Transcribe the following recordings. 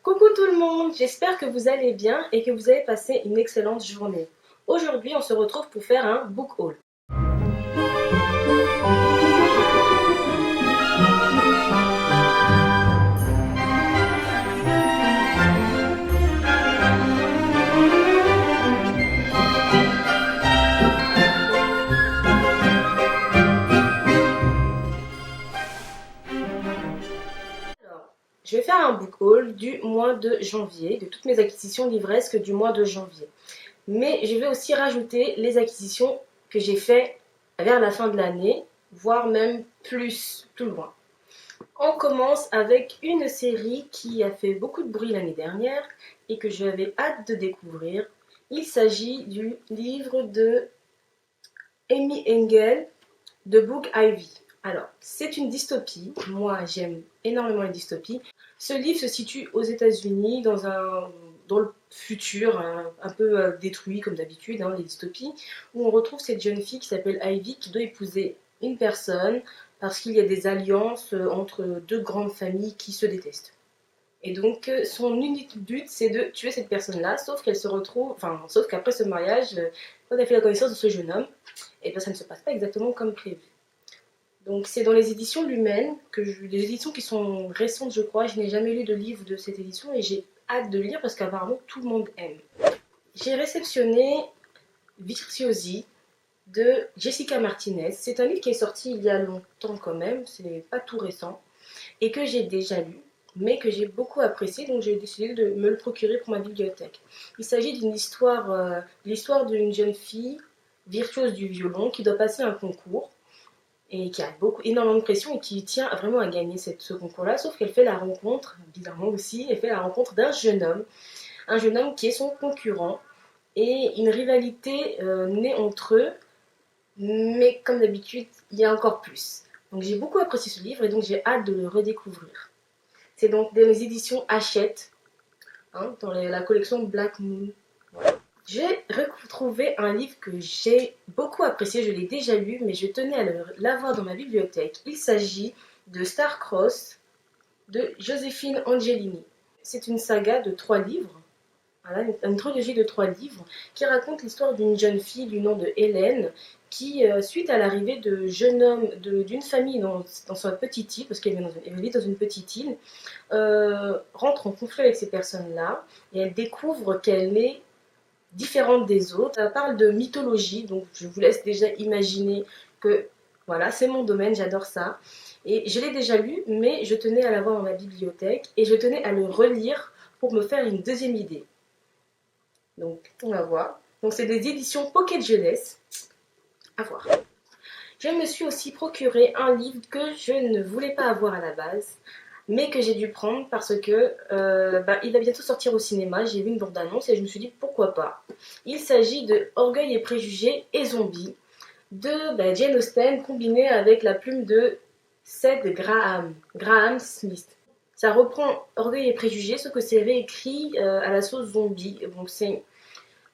Coucou tout le monde, j'espère que vous allez bien et que vous avez passé une excellente journée. Aujourd'hui, on se retrouve pour faire un book haul. Alors, je vais faire un book haul du mois de janvier, de toutes mes acquisitions livresques du mois de janvier. Mais je vais aussi rajouter les acquisitions que j'ai faites vers la fin de l'année, voire même plus loin. On commence avec une série qui a fait beaucoup de bruit l'année dernière et que j'avais hâte de découvrir. Il s'agit du livre de Amy Engel, The Book Ivy. Alors, c'est une dystopie. Moi, j'aime énormément les dystopies. Ce livre se situe aux États-Unis dans le futur, un peu détruit comme d'habitude, les dystopies, où on retrouve cette jeune fille qui s'appelle Ivy qui doit épouser une personne parce qu'il y a des alliances entre deux grandes familles qui se détestent. Et donc, son unique but, c'est de tuer cette personne-là, sauf qu'après ce mariage, quand elle fait la connaissance de ce jeune homme, et bien ça ne se passe pas exactement comme prévu. Donc c'est dans les éditions Lumen, des éditions qui sont récentes je crois, je n'ai jamais lu de livre de cette édition et j'ai hâte de lire parce qu'apparemment tout le monde aime. J'ai réceptionné Virtuosi de Jessica Martinez. C'est un livre qui est sorti il y a longtemps quand même, c'est pas tout récent, et que j'ai déjà lu, mais que j'ai beaucoup apprécié, donc j'ai décidé de me le procurer pour ma bibliothèque. Il s'agit d'une histoire, l'histoire d'une jeune fille virtuose du violon qui doit passer un concours et qui a énormément de pression et qui tient vraiment à gagner ce concours-là, sauf qu'elle fait la rencontre, bizarrement aussi, elle fait la rencontre d'un jeune homme qui est son concurrent, et une rivalité naît entre eux, mais comme d'habitude, il y a encore plus. Donc j'ai beaucoup apprécié ce livre et donc j'ai hâte de le redécouvrir. C'est donc dans les éditions Hachette, dans la collection Black Moon. Voilà. J'ai retrouvé un livre que j'ai beaucoup apprécié, je l'ai déjà lu, mais je tenais à l'avoir dans ma bibliothèque. Il s'agit de Star-Crossed de Joséphine Angelini. C'est une saga de 3 livres, voilà, une trilogie de 3 livres, qui raconte l'histoire d'une jeune fille du nom de Hélène, qui, suite à l'arrivée de jeunes hommes d'une famille dans sa petite île, parce qu'elle vit dans une petite île, rentre en conflit avec ces personnes-là, et elle découvre qu'elle est différente des autres. Ça parle de mythologie, donc je vous laisse déjà imaginer que voilà, c'est mon domaine, j'adore ça. Et je l'ai déjà lu, mais je tenais à l'avoir dans ma bibliothèque et je tenais à le relire pour me faire une deuxième idée. Donc, on va voir. Donc, c'est des éditions Pocket Jeunesse. À voir. Je me suis aussi procuré un livre que je ne voulais pas avoir à la base, mais que j'ai dû prendre parce que il va bientôt sortir au cinéma. J'ai vu une bande-annonce et je me suis dit pourquoi pas. Il s'agit de Orgueil et préjugés et zombies de Jane Austen combiné avec la plume de Seth Graham Smith. Ça reprend Orgueil et préjugés, sauf que c'est réécrit à la sauce zombie. Donc c'est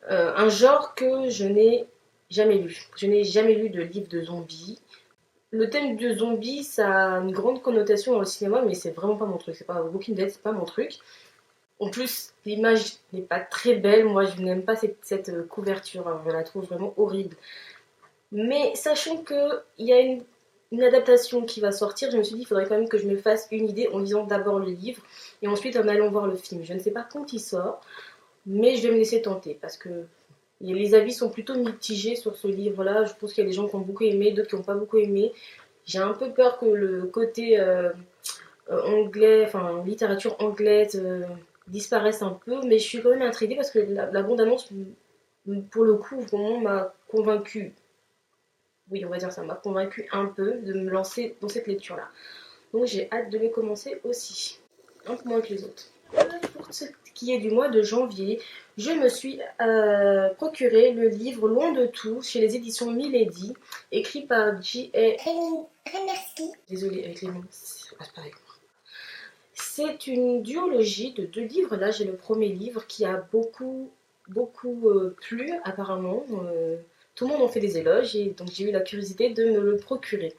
un genre que je n'ai jamais lu. Je n'ai jamais lu de livre de zombies. Le thème du zombie, ça a une grande connotation dans le cinéma, mais c'est vraiment pas mon truc. C'est pas Walking Dead, c'est pas mon truc. En plus, l'image n'est pas très belle. Moi, je n'aime pas cette couverture. Je la trouve vraiment horrible. Mais sachant qu'il y a une adaptation qui va sortir, je me suis dit qu'il faudrait quand même que je me fasse une idée en lisant d'abord le livre et ensuite en allant voir le film. Je ne sais pas quand il sort, mais je vais me laisser tenter parce que les avis sont plutôt mitigés sur ce livre-là. Je pense qu'il y a des gens qui ont beaucoup aimé, d'autres qui n'ont pas beaucoup aimé. J'ai un peu peur que le côté anglais, enfin littérature anglaise, disparaisse un peu, mais je suis quand même intriguée parce que la bande-annonce, pour le coup, vraiment m'a convaincue. Oui, on va dire ça, m'a convaincue un peu de me lancer dans cette lecture-là. Donc j'ai hâte de les commencer aussi, un peu moins que les autres. Pour ce qui est du mois de janvier, je me suis procuré le livre Loin de tout chez les éditions Milady, écrit par J.A. Merci. Désolée avec les noms, ça passe pas avec moi. C'est une duologie de 2 livres. Là, j'ai le premier livre qui a beaucoup plu apparemment. Tout le monde en fait des éloges et donc j'ai eu la curiosité de me le procurer.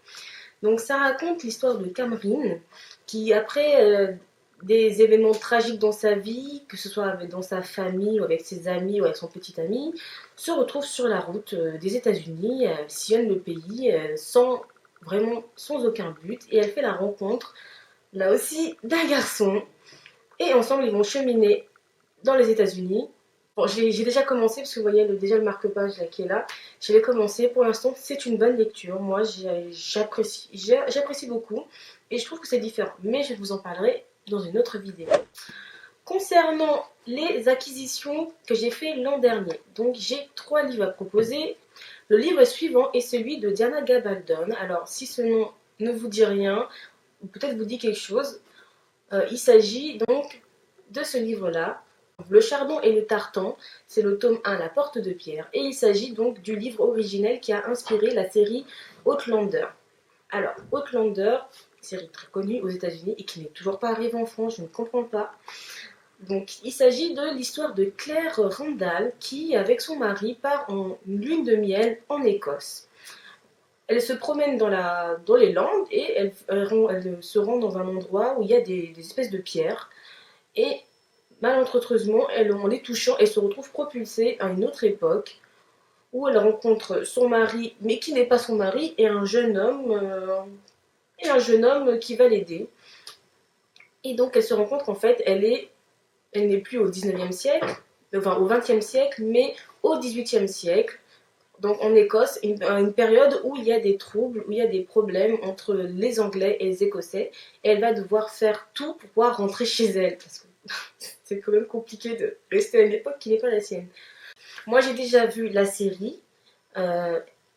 Donc ça raconte l'histoire de Camerine qui, après des événements tragiques dans sa vie, que ce soit dans sa famille ou avec ses amis ou avec son petit ami, se retrouve sur la route des États-Unis, elle sillonne le pays sans aucun but, et elle fait la rencontre, là aussi, d'un garçon, et ensemble ils vont cheminer dans les États-Unis. Bon, j'ai déjà commencé, parce que vous voyez déjà le marque-page là, qui est là. J'avais commencé, pour l'instant c'est une bonne lecture, moi j'apprécie beaucoup, et je trouve que c'est différent, mais je vous en parlerai dans une autre vidéo. Concernant les acquisitions que j'ai fait l'an dernier, donc j'ai 3 livres à proposer. Le livre suivant est celui de Diana Gabaldon. Alors si ce nom ne vous dit rien, ou peut-être vous dit quelque chose, il s'agit donc de ce livre-là. Le Chardon et le Tartan, c'est le tome 1, La Porte de Pierre, et il s'agit donc du livre originel qui a inspiré la série Outlander. Alors, Outlander, série très connue aux États-Unis et qui n'est toujours pas arrivée en France, je ne comprends pas. Donc, il s'agit de l'histoire de Claire Randall qui, avec son mari, part en lune de miel en Écosse. Elle se promène dans les Landes et elle se rend dans un endroit où il y a des espèces de pierres. Et malencontreusement, en les touchant, elle se retrouve propulsée à une autre époque où elle rencontre son mari, mais qui n'est pas son mari, et un jeune homme qui va l'aider. Et donc elle se rend compte qu'en fait, elle n'est plus au 19e siècle, enfin au 20e siècle, mais au 18e siècle. Donc en Écosse, une période où il y a des troubles, où il y a des problèmes entre les Anglais et les Écossais. Et elle va devoir faire tout pour pouvoir rentrer chez elle, parce que c'est quand même compliqué de rester à une époque qui n'est pas la sienne. Moi j'ai déjà vu la série,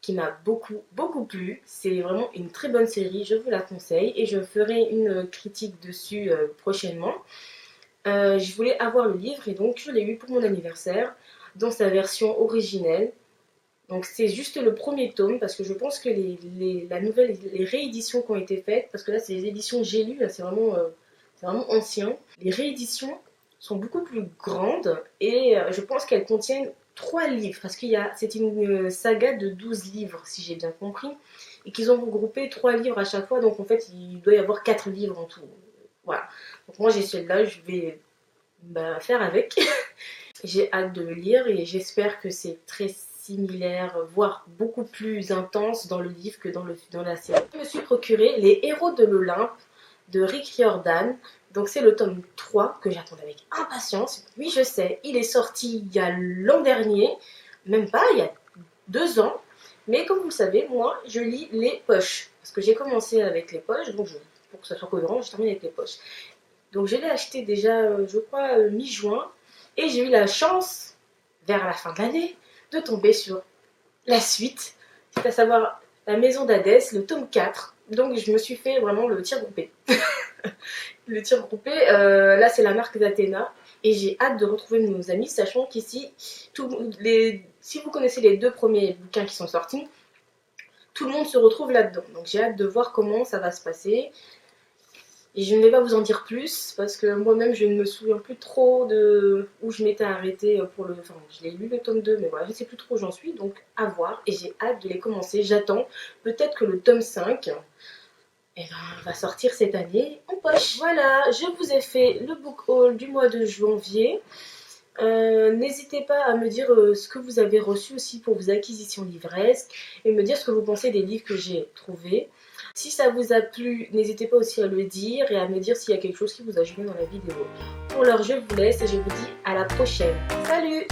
qui m'a beaucoup plu. C'est vraiment une très bonne série, je vous la conseille, et je ferai une critique dessus prochainement. Je voulais avoir le livre et donc je l'ai eu pour mon anniversaire dans sa version originelle. Donc c'est juste le premier tome, parce que je pense que les rééditions qui ont été faites, parce que là c'est les éditions J'ai lu, là c'est vraiment ancien. Les rééditions sont beaucoup plus grandes et je pense qu'elles contiennent 3 livres, parce c'est une saga de 12 livres si j'ai bien compris, et qu'ils ont regroupé 3 livres à chaque fois, donc en fait il doit y avoir 4 livres en tout. Voilà, donc moi j'ai celui-là, je vais faire avec. J'ai hâte de le lire et j'espère que c'est très similaire, voire beaucoup plus intense dans le livre que dans la série. Je me suis procuré Les Héros de l'Olympe de Rick Riordan. Donc c'est le tome 3 que j'attends avec impatience. Oui, je sais, il est sorti il y a l'an dernier, même pas, il y a 2 ans. Mais comme vous le savez, moi, je lis les poches. Parce que j'ai commencé avec les poches, donc pour que ça soit cohérent, je termine avec les poches. Donc je l'ai acheté déjà, je crois, mi-juin. Et j'ai eu la chance, vers la fin de l'année, de tomber sur la suite. C'est à savoir La Maison d'Hadès, le tome 4. Donc je me suis fait vraiment le tir groupé. Le tir groupé, là c'est la marque d'Athéna. Et j'ai hâte de retrouver nos amis, sachant qu'ici, si vous connaissez les 2 premiers bouquins qui sont sortis, tout le monde se retrouve là-dedans. Donc j'ai hâte de voir comment ça va se passer. Et je ne vais pas vous en dire plus, parce que moi-même je ne me souviens plus trop de où je m'étais arrêtée pour le... Enfin, je l'ai lu le tome 2, mais voilà, je ne sais plus trop où j'en suis, donc à voir. Et j'ai hâte de les commencer, j'attends. Peut-être que le tome 5 va sortir cette année en poche. Voilà, je vous ai fait le book haul du mois de janvier. N'hésitez pas à me dire ce que vous avez reçu aussi pour vos acquisitions livresques, et me dire ce que vous pensez des livres que j'ai trouvés. Si ça vous a plu, n'hésitez pas aussi à le dire et à me dire s'il y a quelque chose qui vous a gêné dans la vidéo. Pour l'heure, je vous laisse et je vous dis à la prochaine. Salut!